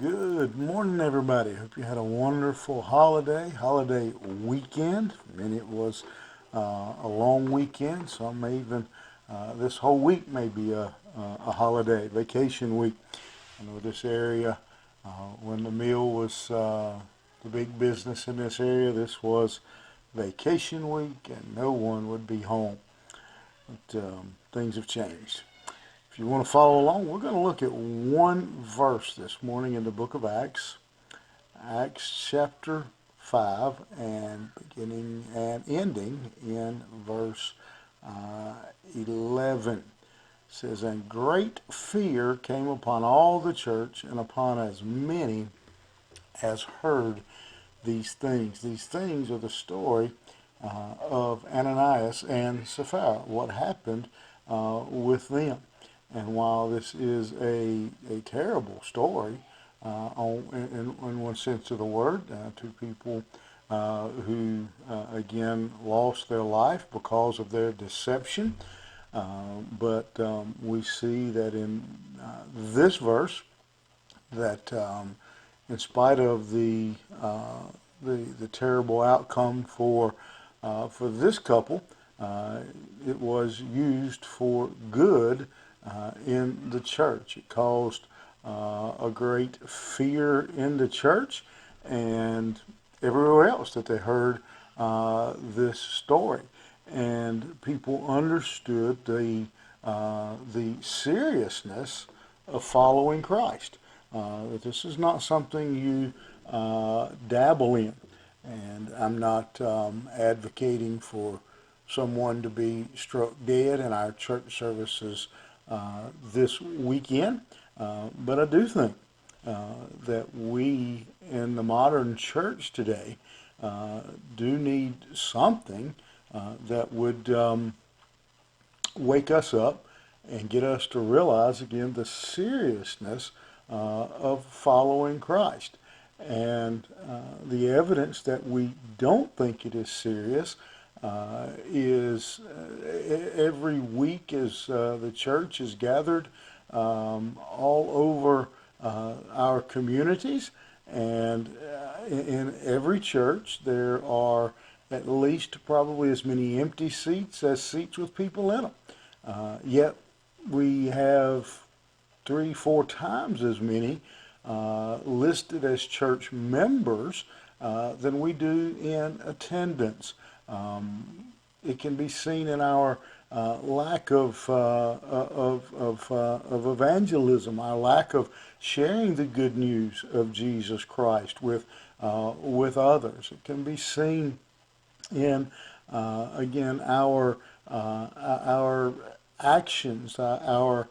Good morning, everybody. Hope you had a wonderful holiday weekend. For many, it was a long weekend. Some may even, this whole week may be a holiday, vacation week. I know this area, when the meal was the big business in this area, this was vacation week and no one would be home. But things have changed. If you want to follow along, we're going to look at one verse this morning in the book of Acts. Acts chapter 5 and beginning and ending in verse 11. It says, "And great fear came upon all the church and upon as many as heard these things." These things are the story of Ananias and Sapphira, what happened with them. And while this is a terrible story, in one sense of the word, to people who, again, lost their life because of their deception. But we see that in this verse, that in spite of the terrible outcome for this couple, it was used for good in the church. It caused a great fear in the church and everywhere else that they heard this story. And people understood the seriousness of following Christ. That this is not something you dabble in. And I'm not advocating for someone to be struck dead in our church services this weekend. But I do think that we in the modern church today do need something that would wake us up and get us to realize again the seriousness of following Christ. And the evidence that we don't think it is serious is every week as the church is gathered all over our communities. And in every church, there are at least probably as many empty seats as seats with people in them. Yet we have 3, 4 times as many listed as church members than we do in attendance. It can be seen in our lack of evangelism, our lack of sharing the good news of Jesus Christ with others. It can be seen in again our actions, our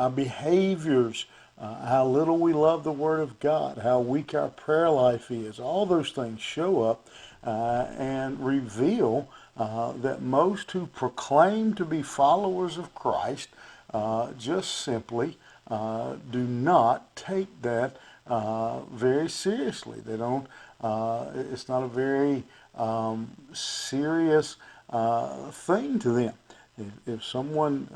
behaviors, how little we love the Word of God, how weak our prayer life is. All those things show up and reveal that most who proclaim to be followers of Christ just simply do not take that very seriously. They don't. It's not a very serious thing to them. If someone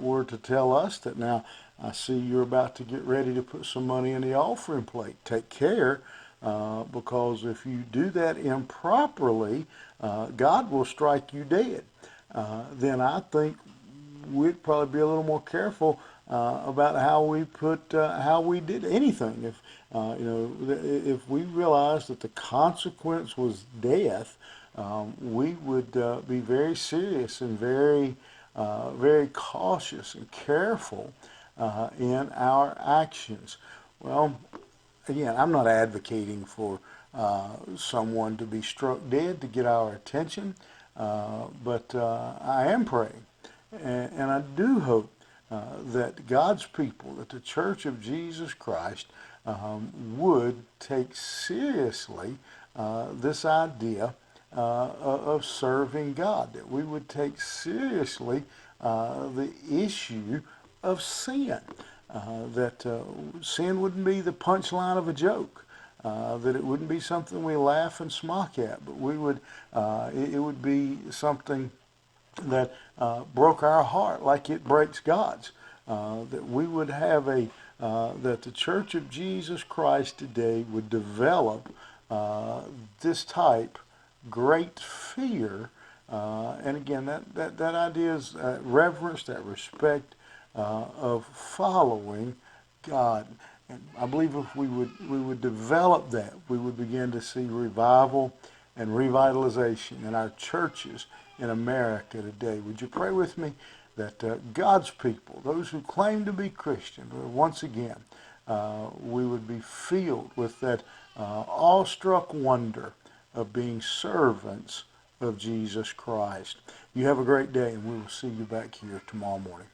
were to tell us that, now, I see you're about to get ready to put some money in the offering plate, take care, because if you do that improperly, God will strike you dead. Then I think we'd probably be a little more careful about how we did anything. If we realized that the consequence was death, we would be very serious and very cautious and careful in our actions. Well, again, I'm not advocating for someone to be struck dead to get our attention, but I am praying, and I do hope that God's people, that the Church of Jesus Christ would take seriously this idea of serving God, that we would take seriously the issue of sin, that sin wouldn't be the punchline of a joke, that it wouldn't be something we laugh and smock at, but it would be something that broke our heart like it breaks God's, that we would have that the Church of Jesus Christ today would develop this type great fear. And again, that idea is reverence, that respect of following God. And I believe if we would develop that, we would begin to see revival and revitalization in our churches in America today. Would you pray with me that God's people, those who claim to be Christian, once again, we would be filled with that awestruck wonder of being servants of Jesus Christ. You have a great day, and we will see you back here tomorrow morning.